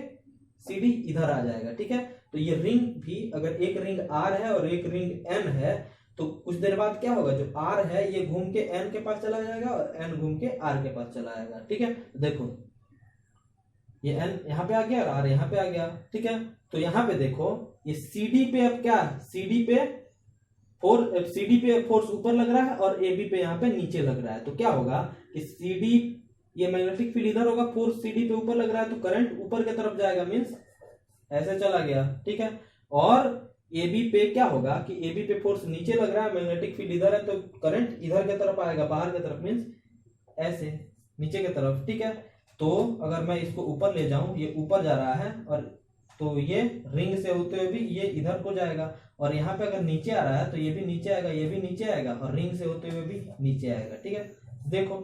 सी डी इधर आ जाएगा, ठीक है। तो ये रिंग भी अगर एक रिंग आर है और एक रिंग एन है, तो कुछ देर बाद क्या होगा, जो आर है ये घूम के एन के पास चला जाएगा और एन घूम के आर के पास चला आएगा, ठीक है। देखो ये एन यहाँ पे आ गया और आर यहाँ पे आ गया, ठीक है। तो यहाँ पे देखो ये सी डी पे अब क्या, सी डी पे फोर्स ऊपर लग रहा है और ए बी पे यहाँ पे नीचे लग रहा है, तो क्या होगा कि सी डी ये मैग्नेटिक फील्ड इधर होगा, फोर्स सी डी पे ऊपर लग रहा है, तो करंट ऊपर की तरफ जाएगा, मीन्स ऐसे चला गया, ठीक है। और ए बी पे क्या होगा कि ए बी पे फोर्स नीचे लग रहा है, मैग्नेटिक फील्ड इधर है, तो करंट इधर की तरफ आएगा, बाहर की तरफ, मीन्स ऐसे नीचे की तरफ, ठीक है। तो अगर मैं इसको ऊपर ले जाऊं, ये ऊपर जा रहा है, और तो ये रिंग से होते हुए भी ये इधर को जाएगा, और यहाँ पे अगर नीचे आ रहा है तो ये भी नीचे आएगा, ये भी नीचे आएगा, और रिंग से होते हुए भी नीचे आएगा, ठीक है। देखो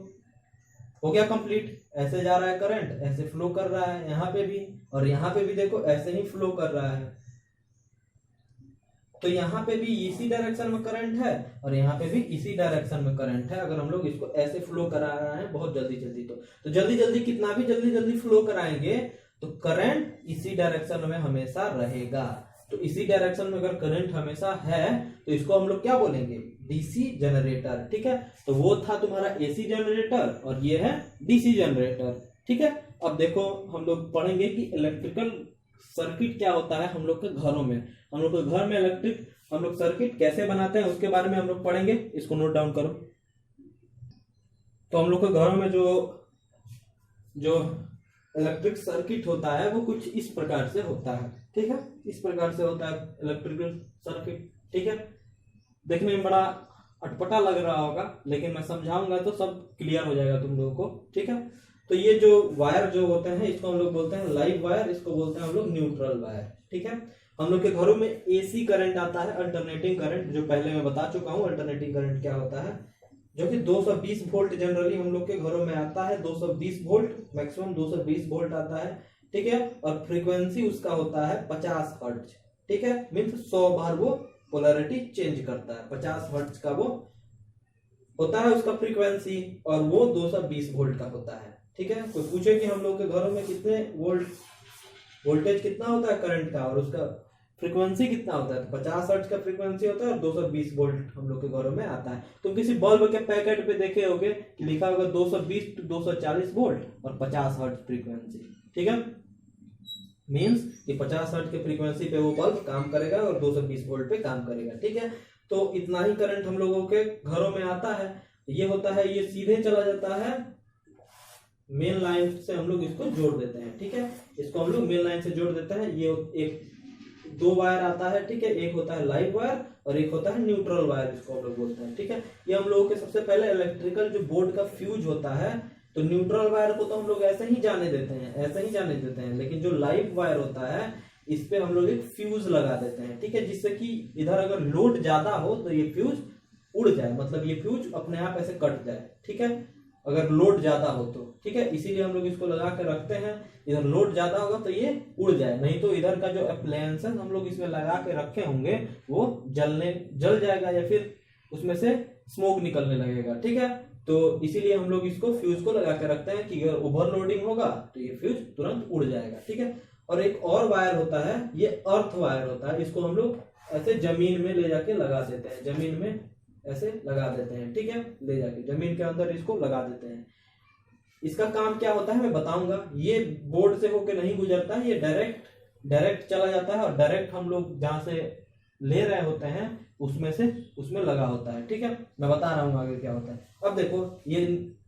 हो गया कंप्लीट, ऐसे जा रहा है करंट, ऐसे फ्लो कर रहा है यहाँ पे भी, और यहाँ पे भी देखो ऐसे ही फ्लो कर रहा है। तो यहाँ पे भी इसी डायरेक्शन में करंट है और यहाँ पे भी इसी डायरेक्शन में करंट है। अगर हम लोग इसको ऐसे फ्लो करा रहे हैं बहुत जल्दी जल्दी, तो जल्दी जल्दी कितना भी जल्दी जल्दी फ्लो कराएंगे तो करंट इसी डायरेक्शन में हमेशा रहेगा। तो इसी डायरेक्शन में अगर करंट हमेशा है तो इसको हम लोग क्या बोलेंगे, डीसी जनरेटर, ठीक है। तो वो था तुम्हारा एसी जनरेटर और ये है डीसी जनरेटर, ठीक है। अब देखो हम लोग पढ़ेंगे कि इलेक्ट्रिकल सर्किट क्या होता है हम लोग के घरों में, हम लोग के घर में हम लोग सर्किट कैसे बनाते हैं उसके बारे में हम लोग पढ़ेंगे। इसको नोट डाउन करो। तो हम लोग के घरों में जो इलेक्ट्रिक सर्किट होता है वो कुछ इस प्रकार से होता है, ठीक है। इस प्रकार से होता है इलेक्ट्रिकल सर्किट, ठीक है। देखने में बड़ा अटपटा लग रहा होगा लेकिन मैं समझाऊंगा तो सब क्लियर हो जाएगा तुम लोगों को, ठीक है। तो ये जो वायर जो होते हैं इसको हम लोग बोलते हैं लाइव वायर, इसको बोलते हैं हम लोग न्यूट्रल वायर, ठीक है। हम लोग के घरों में एसी करंट आता है, अल्टरनेटिंग करंट, जो पहले मैं बता चुका हूँ अल्टरनेटिंग करंट क्या होता है, जो कि 220 वोल्ट जनरली हम लोग के घरों में आता है, 220 वोल्ट मैक्सिमम 220 वोल्ट आता है, ठीक है। और फ्रीक्वेंसी उसका होता है 50 हर्ट्ज, ठीक है। मीन्स 100 बार वो पोलैरिटी चेंज करता है, 50 हर्ट्ज का वो होता है उसका फ्रीक्वेंसी, और वो 220 वोल्ट का होता है, ठीक है। कोई पूछे कि हम लोग के घरों में कितने वोल्टेज कितना होता है करंट का और उसका फ्रीक्वेंसी कितना होता है, तो 50 हर्ट्ज का फ्रीक्वेंसी होता है और 220 वोल्ट हम लोग के घरों में आता है। तुम किसी बल्ब के पैकेट पे देखे होगे कि लिखा होगा 220 to 240 वोल्ट और 50 हर्ट्ज फ्रीक्वेंसी, ठीक है। मींस कि 50 हर्ट्ज के फ्रीक्वेंसी पे वो बल्ब काम करेगा और 220 वोल्ट पे काम करेगा, ठीक है। तो इतना ही करंट हम लोगों के घरों में आता है। ये होता है, ये सीधे चला जाता है मेन लाइन से, हम लोग इसको जोड़ देते हैं, ठीक है। इसको हम लोग मेन लाइन से जोड़ देते हैं। ये एक दो वायर आता है, ठीक है। एक होता है लाइव वायर और एक होता है न्यूट्रल वायर, इसको हम लोग बोलते हैं, ठीक है। ये हम लोगों के सबसे पहले इलेक्ट्रिकल जो बोर्ड का फ्यूज होता है, तो न्यूट्रल वायर को तो हम लोग ऐसे ही जाने देते हैं, लेकिन जो लाइव वायर होता है इस पे हम लोग एक फ्यूज लगा देते हैं, ठीक है, जिससे कि इधर अगर लोड ज्यादा हो तो ये फ्यूज उड़ जाए, मतलब ये फ्यूज अपने आप ऐसे कट जाए, ठीक है। अगर लोड ज्यादा हो तो, ठीक है, इसीलिए हम लोग इसको लगा के रखते हैं। इधर लोड ज्यादा होगा तो ये उड़ जाए, नहीं तो इधर का जो अप्लायंसेस हम लोग इसमें लगा के रखे होंगे वो जल जाएगा या फिर उसमें से स्मोक निकलने लगेगा, ठीक है। तो इसीलिए हम लोग इसको फ्यूज को लगा के रखते हैं कि अगर ओवरलोडिंग होगा तो ये फ्यूज तुरंत उड़ जाएगा, ठीक है। और एक और वायर होता है, ये अर्थ वायर होता है, इसको हम लोग ऐसे जमीन में ले जाके लगा देते हैं, जमीन में ऐसे लगा देते हैं, ठीक है, ले जाके जमीन के अंदर इसको लगा देते हैं। इसका काम क्या होता है मैं बताऊंगा। ये बोर्ड से होके नहीं गुजरता है, ये डायरेक्ट चला जाता है और डायरेक्ट हम लोग जहां से ले रहे होते हैं उसमें लगा होता है, ठीक है। मैं बता रहा हूँ आगे क्या होता है। अब देखो ये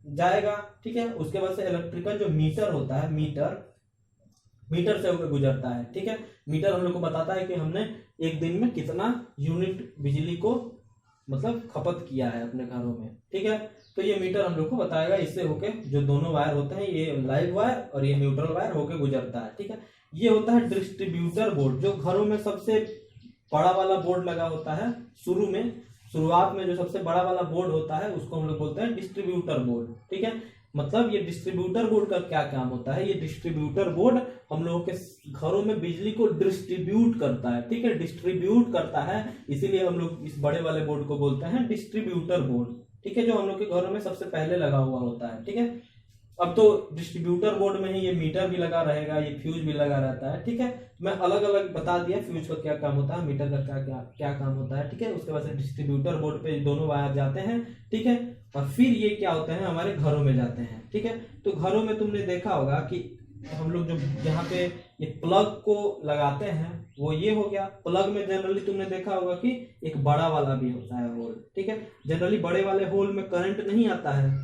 जाएगा, ठीक है, उसके बाद से इलेक्ट्रिकल जो मीटर होता है, मीटर से होकर गुजरता है, ठीक है। मीटर हम लोग को बताता है कि हमने एक दिन में कितना यूनिट बिजली को मतलब खपत किया है अपने घरों में, ठीक है। तो ये मीटर हम लोग को बताएगा, इससे होके जो दोनों वायर होते हैं, ये लाइव वायर और ये न्यूट्रल वायर होके गुजरता है, ठीक है। ये होता है डिस्ट्रीब्यूटर बोर्ड, जो घरों में सबसे बड़ा वाला बोर्ड लगा होता है। शुरुआत में जो सबसे बड़ा वाला बोर्ड होता है उसको हम लोग बोलते हैं डिस्ट्रीब्यूटर बोर्ड, ठीक है। मतलब ये डिस्ट्रीब्यूटर बोर्ड का क्या काम होता है, ये डिस्ट्रीब्यूटर बोर्ड हम लोगों के घरों में बिजली को डिस्ट्रीब्यूट करता है, ठीक है, डिस्ट्रीब्यूट करता है। इसीलिए हम लोग इस बड़े वाले बोर्ड को बोलते हैं डिस्ट्रीब्यूटर बोर्ड, ठीक है, जो हम लोग के घरों में सबसे पहले लगा हुआ होता है, ठीक है। अब तो डिस्ट्रीब्यूटर बोर्ड में ही ये मीटर भी लगा रहेगा, ये फ्यूज भी लगा रहता है, ठीक है। मैं अलग अलग बता दिया फ्यूज का क्या काम होता है, मीटर का क्या काम होता है, ठीक है। उसके बाद से डिस्ट्रीब्यूटर बोर्ड पे दोनों वायर जाते हैं, ठीक है, और फिर ये क्या होता है हमारे घरों में जाते हैं, ठीक है। तो घरों में तुमने देखा होगा कि हम लोग जो जहाँ पे ये प्लग को लगाते हैं वो ये हो गया। प्लग में जनरली तुमने देखा होगा कि एक बड़ा वाला भी होता है होल, ठीक है। जनरली बड़े वाले होल में करंट नहीं आता है,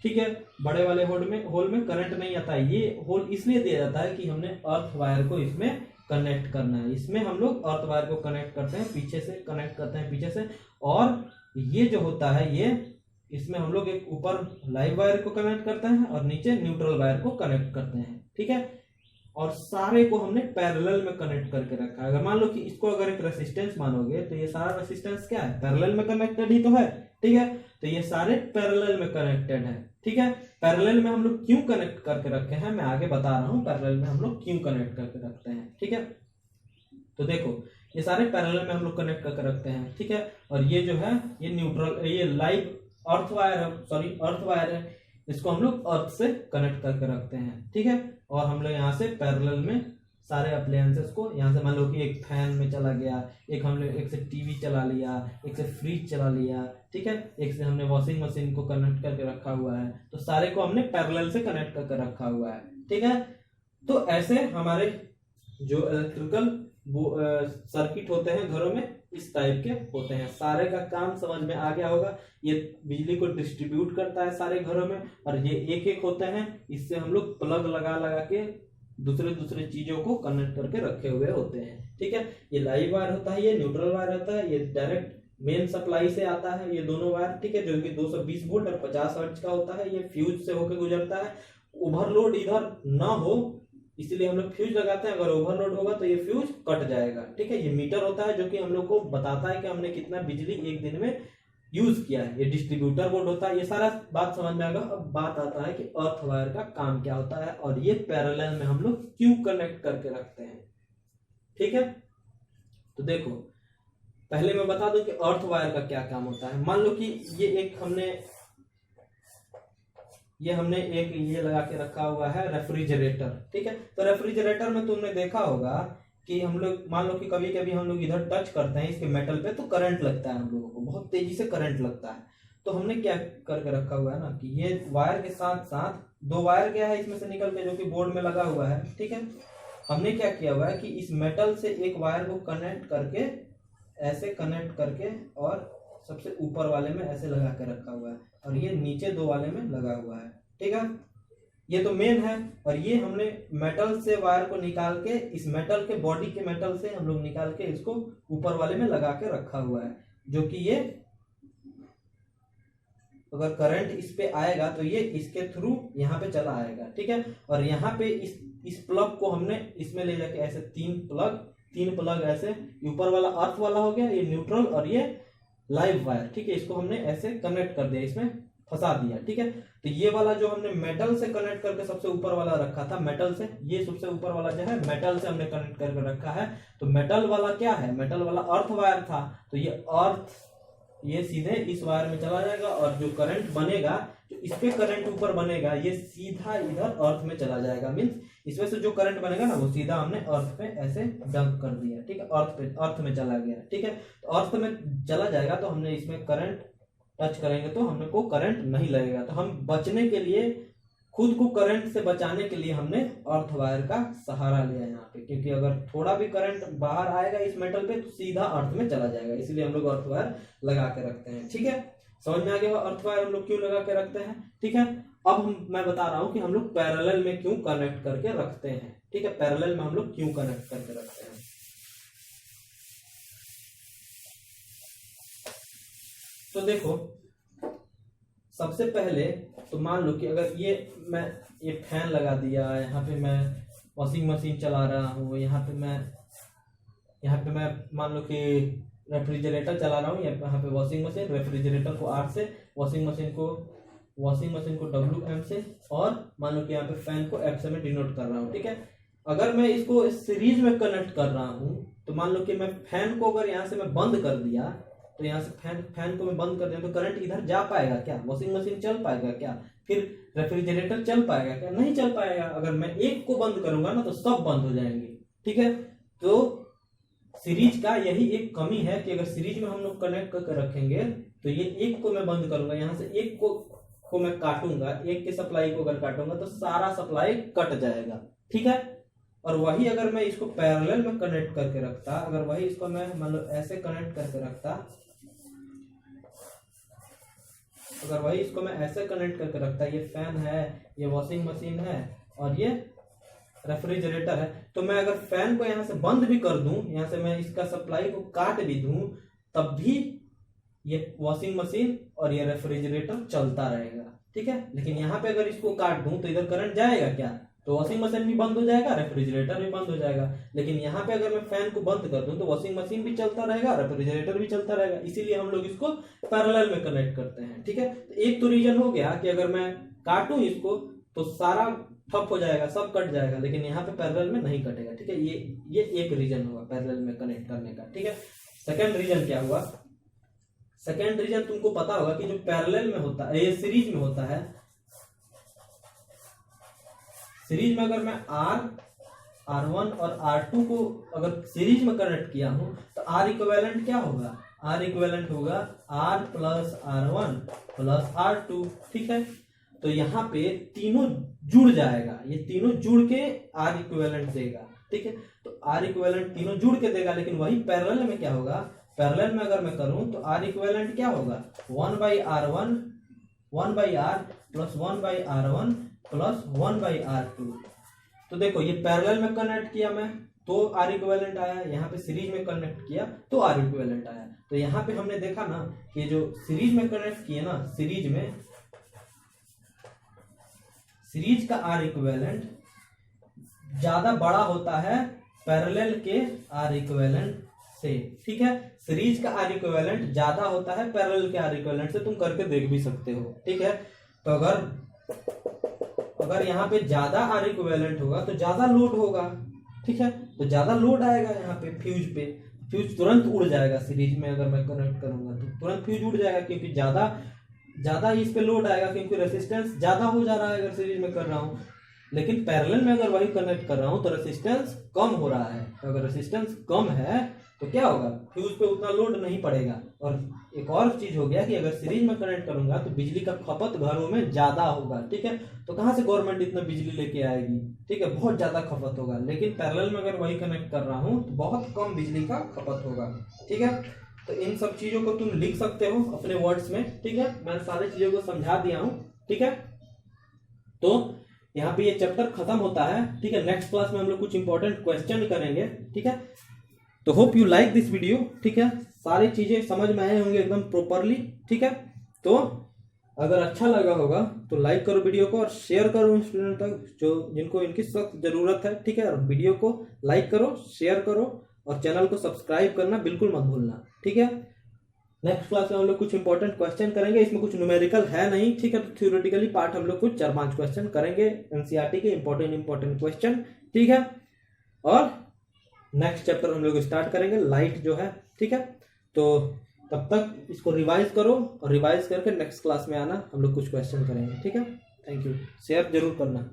ठीक है, बड़े वाले होल में करंट नहीं आता है। ये होल इसलिए दिया जाता है कि हमने अर्थ वायर को इसमें कनेक्ट करना है। इसमें हम लोग अर्थ वायर को कनेक्ट करते हैं, पीछे से कनेक्ट करते हैं पीछे से, और ये जो होता है ये इसमें हम लोग एक ऊपर लाइव वायर को कनेक्ट करते हैं और नीचे न्यूट्रल वायर को कनेक्ट करते हैं, ठीक है। और सारे को हमने पैरेलल में कनेक्ट करके रखा है। अगर मान लो कि इसको अगर एक रेसिस्टेंस मानोगे तो ये सारा रेसिस्टेंस क्या है, पैरेलल में कनेक्टेड ही तो है, ठीक है। तो ये सारे पैरेलल में कनेक्टेड है, ठीक है। पैरेलल में हम लोग क्यों कनेक्ट करके रखे हैं मैं आगे बता रहा हूं, पैरेलल में हम लोग क्यों कनेक्ट करके रखते हैं, ठीक है। तो देखो ये सारे पैरेलल में हम लोग कनेक्ट करके रखते हैं, ठीक है। और ये जो है ये न्यूट्रल, ये लाइव अर्थ वायर है, इसको हम लोग अर्थ से कनेक्ट करके रखते हैं, ठीक है। और हम लोग यहाँ से पैरेलल में सारे अप्लायंसेस को, यहाँ से मान लो कि एक फैन में चला गया, एक हमने एक से टीवी चला लिया, एक से फ्रिज चला लिया, ठीक है, एक से हमने वॉशिंग मशीन को कनेक्ट करके रखा हुआ है। तो सारे को हमने पैरेलल से कनेक्ट करके रखा हुआ है, ठीक है। तो ऐसे हमारे जो इलेक्ट्रिकल सर्किट होते हैं घरों में इस टाइप के होते हैं। सारे का काम समझ में आ गया होगा। ये बिजली को डिस्ट्रीब्यूट करता है सारे घरों में, और ये एक एक होते हैं, इससे हम लोग प्लग लगा लगा के दूसरे चीजों को कनेक्ट करके रखे हुए होते हैं, ठीक है। ये लाइव वायर होता है, ये न्यूट्रल वायर होता है, ये डायरेक्ट मेन सप्लाई से आता है ये दोनों वायर, ठीक है, जो कि 220 वोल्ट और 50 हर्ट्ज का होता है। ये फ्यूज से होकर गुजरता है। ओवरलोड इधर ना हो इसलिए हम लोग फ्यूज लगाते हैं, अगर ओवरलोड होगा तो ये फ्यूज कट जाएगा, ठीक है। ये मीटर होता है जो कि हम लोग को बताता है कि हमने कितना बिजली एक दिन में यूज किया है। ये डिस्ट्रीब्यूटर बोर्ड होता है। ये सारा बात समझ में आएगा। अब बात आता है कि अर्थ वायर का काम क्या होता है और ये पैरेलल में हम लोग क्यों कनेक्ट करके रखते हैं, ठीक है। तो देखो पहले मैं बता दूं कि अर्थ वायर का क्या काम होता है। मान लो कि ये हमने एक ये लगा के रखा हुआ है रेफ्रिजरेटर, ठीक है। तो रेफ्रिजरेटर में तुमने देखा होगा कि हम लोग मान लो कि कभी कभी हम लोग इधर टच करते हैं इसके मेटल पे तो करंट लगता है, हम लोगों को बहुत तेजी से करंट लगता है। तो हमने क्या करके रखा हुआ है ना कि ये वायर के साथ साथ दो वायर क्या है इसमें से निकल के जो कि बोर्ड में लगा हुआ है, ठीक है। हमने क्या किया हुआ है कि इस मेटल से एक वायर को कनेक्ट करके ऐसे कनेक्ट करके और सबसे ऊपर वाले में ऐसे लगा के रखा हुआ है, और ये नीचे दो वाले में लगा हुआ है, ठीक है। ये तो मेन है। और ये हमने मेटल से वायर को निकाल के इस मेटल के बॉडी के मेटल से हम लोग निकाल के इसको ऊपर वाले में लगा के रखा हुआ है, जो कि ये अगर करंट इस पे आएगा तो ये इसके थ्रू यहाँ पे चला आएगा, ठीक है। और यहाँ पे इस प्लग को हमने इसमें ले जाके ऐसे तीन प्लग ऐसे, ऊपर वाला अर्थ वाला हो गया, ये न्यूट्रल और ये लाइव वायर, ठीक है। इसको हमने ऐसे कनेक्ट कर दिया इसमें फंसा दिया, ठीक है। तो ये वाला जो हमने मेटल से कनेक्ट करके सबसे ऊपर वाला रखा था, मेटल से, ये सबसे ऊपर वाला जो है मेटल से हमने कनेक्ट करके रखा है। तो मेटल वाला क्या है, मेटल वाला अर्थ वायर था, तो ये अर्थ ये सीधे इस वायर में चला जाएगा और जो करंट बनेगा, जो इस पे करंट ऊपर बनेगा, ये सीधा इधर अर्थ में चला जाएगा। मीन्स इसमें से जो करंट बनेगा ना, वो सीधा हमने अर्थ पे ऐसे डंप कर दिया, ठीक है, अर्थ में चला गया, ठीक है। तो अर्थ में चला जाएगा तो हमने इसमें करंट टच करेंगे तो हमने को करंट नहीं लगेगा। तो हम बचने के लिए, खुद को करंट से बचाने के लिए हमने अर्थ वायर का सहारा लिया यहाँ पे, क्योंकि अगर थोड़ा भी करंट बाहर आएगा इस मेटल पे तो सीधा अर्थ में चला जाएगा, इसलिए हम लोग अर्थ वायर लगा के रखते हैं, ठीक है। समझ में आ गया अर्थ वायर हम लोग क्यों लगा के रखते हैं, ठीक है। अब मैं बता रहा हूं कि हम लोग पैरेलल में क्यों कनेक्ट करके रखते हैं, ठीक है, पैरेलल में हम लोग क्यों कनेक्ट करके रखते हैं। तो देखो, सबसे पहले तो मान लो कि अगर ये फैन लगा दिया, यहाँ पे मैं वॉशिंग मशीन चला रहा हूँ, यहाँ पे मैं मान लो कि रेफ्रिजरेटर चला रहा हूँ, यहाँ पे वॉशिंग मशीन, रेफ्रिजरेटर को R से, वॉशिंग मशीन को WM से, और मान लो कि यहाँ पे फैन को F से मैं डिनोट कर रहा हूँ, ठीक है। अगर मैं इसको सीरीज में कनेक्ट कर रहा हूँ तो मान लो कि मैं फैन को अगर यहाँ से मैं बंद कर दिया, तो यहाँ से फैन को मैं बंद कर दिया तो करंट इधर जा पाएगा क्या, वॉशिंग मशीन चल पाएगा क्या, फिर रेफ्रिजरेटर चल पाएगा क्या, नहीं चल पाएगा। अगर मैं एक को बंद करूंगा ना तो सब बंद हो जाएंगे, ठीक है। तो सीरीज का यही एक कमी है कि अगर सीरीज में हम लोग कनेक्ट करके रखेंगे तो ये एक को मैं बंद करूंगा, यहाँ से एक को मैं काटूंगा, एक के सप्लाई को अगर काटूंगा तो सारा सप्लाई कट जाएगा, ठीक है। और वही अगर मैं इसको पैरेलल में कनेक्ट करके रखता, अगर वही इसको मैं मान लो ऐसे कनेक्ट करके रखता, अगर वही इसको मैं ऐसे कनेक्ट करके रखता, ये फैन है, ये वॉशिंग मशीन है और ये रेफ्रिजरेटर है, तो मैं अगर फैन को यहाँ से बंद भी कर दूं, यहाँ से मैं इसका सप्लाई को काट भी दूं, तब भी ये वॉशिंग मशीन और ये रेफ्रिजरेटर चलता रहेगा, ठीक है। लेकिन यहाँ पे अगर इसको काट दूं तो इधर करंट जाएगा क्या, तो वॉशिंग मशीन भी बंद हो जाएगा, रेफ्रिजरेटर भी बंद हो जाएगा। लेकिन यहाँ पे अगर मैं फैन को बंद कर दूं तो वॉशिंग मशीन भी चलता रहेगा, रेफ्रिजरेटर भी चलता रहेगा, इसीलिए हम लोग इसको पैरेलल में कनेक्ट करते हैं, ठीक है। तो एक तो रीजन हो गया कि अगर मैं काटूं इसको तो सारा ठप हो जाएगा, सब कट जाएगा, लेकिन यहाँ पे पैरेलल में नहीं कटेगा, ठीक है। ये एक रीजन हुआ पैरेलल में कनेक्ट करने का, ठीक है। सेकेंड रीजन क्या हुआ, सेकेंड रीजन तुमको पता होगा कि जो पैरेलल में होता है, ये सीरीज में होता है, सीरीज में अगर मैं R1 और R2 को अगर सीरीज में कनेक्ट किया हूं तो R इक्विवेलेंट क्या होगा, R इक्विवेलेंट होगा R plus R1 plus R2, ठीक है। तो यहाँ पे तीनों जुड़ जाएगा, ये तीनों जुड़ के R इक्विवेलेंट देगा, ठीक है। तो R इक्विवेलेंट तीनों जुड़ के देगा, लेकिन वही पैरेलल में क्या होगा, पैरेलल में अगर मैं करूं तो R इक्विवेलेंट क्या होगा, 1/R1 1/R plus 1/R1 plus 1/R2। तो देखो ये पैरेलल में कनेक्ट किया मैं तो R इक्विवेलेंट आया, यहाँ पे सीरीज में कनेक्ट किया तो R इक्विवेलेंट आया। तो यहाँ पे हमने देखा ना कि जो सीरीज में कनेक्ट किए ना, सीरीज का R इक्विवेलेंट ज्यादा बड़ा होता है पैरेलल के R इक्विवेलेंट से, ठीक है। सीरीज का R इक्विवेलेंट ज्यादा होता है पैरेलल के R इक्विवेलेंट से, तुम करके देख भी सकते हो, ठीक है। तो अगर यहाँ पे ज्यादा R इक्विवेलेंट होगा तो ज्यादा लोड होगा, ठीक है। तो ज्यादा लोड आएगा यहाँ पे फ्यूज तुरंत उड़ जाएगा। सीरीज में अगर मैं कनेक्ट करूंगा तो तुरंत फ्यूज उड़ जाएगा, क्योंकि ज्यादा इस पे लोड आएगा, क्योंकि रेसिस्टेंस ज्यादा हो जा रहा है अगर सीरीज में कर रहा हूँ। लेकिन पैरेलल में अगर वही कनेक्ट कर रहा हूँ तो रेसिस्टेंस कम हो रहा है, तो अगर रेसिस्टेंस कम है तो क्या होगा, फ्यूज पे उतना लोड नहीं पड़ेगा। और एक और चीज हो गया कि अगर सीरीज में कनेक्ट करूंगा तो बिजली का खपत घरों में ज्यादा होगा, ठीक है। तो कहाँ से गवर्नमेंट इतना बिजली लेके आएगी, ठीक है, बहुत ज्यादा खपत होगा। लेकिन पैरेलल में अगर वही कनेक्ट कर रहा हूँ तो बहुत कम बिजली का खपत होगा, ठीक है। तो इन सब चीजों को तुम लिख सकते हो अपने वर्ड्स में, ठीक है। मैंने सारी चीजों को समझा दिया हूँ, ठीक है। तो यहाँ पे ये चैप्टर खत्म होता है, ठीक है। नेक्स्ट क्लास में हम लोग कुछ इंपॉर्टेंट क्वेश्चन करेंगे, ठीक है। तो hope you like this video, ठीक है। सारी चीजें समझ में आए होंगे एकदम प्रॉपरली, ठीक है। तो अगर अच्छा लगा होगा तो लाइक करो वीडियो को और शेयर करो स्टूडेंट तक जिनको इनकी सख्त जरूरत है, ठीक है। और वीडियो को लाइक करो, शेयर करो और चैनल को सब्सक्राइब करना बिल्कुल मत भूलना, ठीक है। नेक्स्ट क्लास में हम लोग कुछ इंपॉर्टेंट क्वेश्चन करेंगे, इसमें कुछ न्यूमेरिकल है नहीं, ठीक है। तो थ्योरेटिकली पार्ट हम लोग कुछ 4-5 क्वेश्चन करेंगे एनसीईआरटी के इंपॉर्टेंट क्वेश्चन, ठीक है। और नेक्स्ट चैप्टर हम लोग स्टार्ट करेंगे लाइट जो है, ठीक है। तो तब तक इसको रिवाइज करो और रिवाइज करके नेक्स्ट क्लास में आना, हम लोग कुछ क्वेश्चन करेंगे, ठीक है। थैंक यू, शेयर जरूर करना।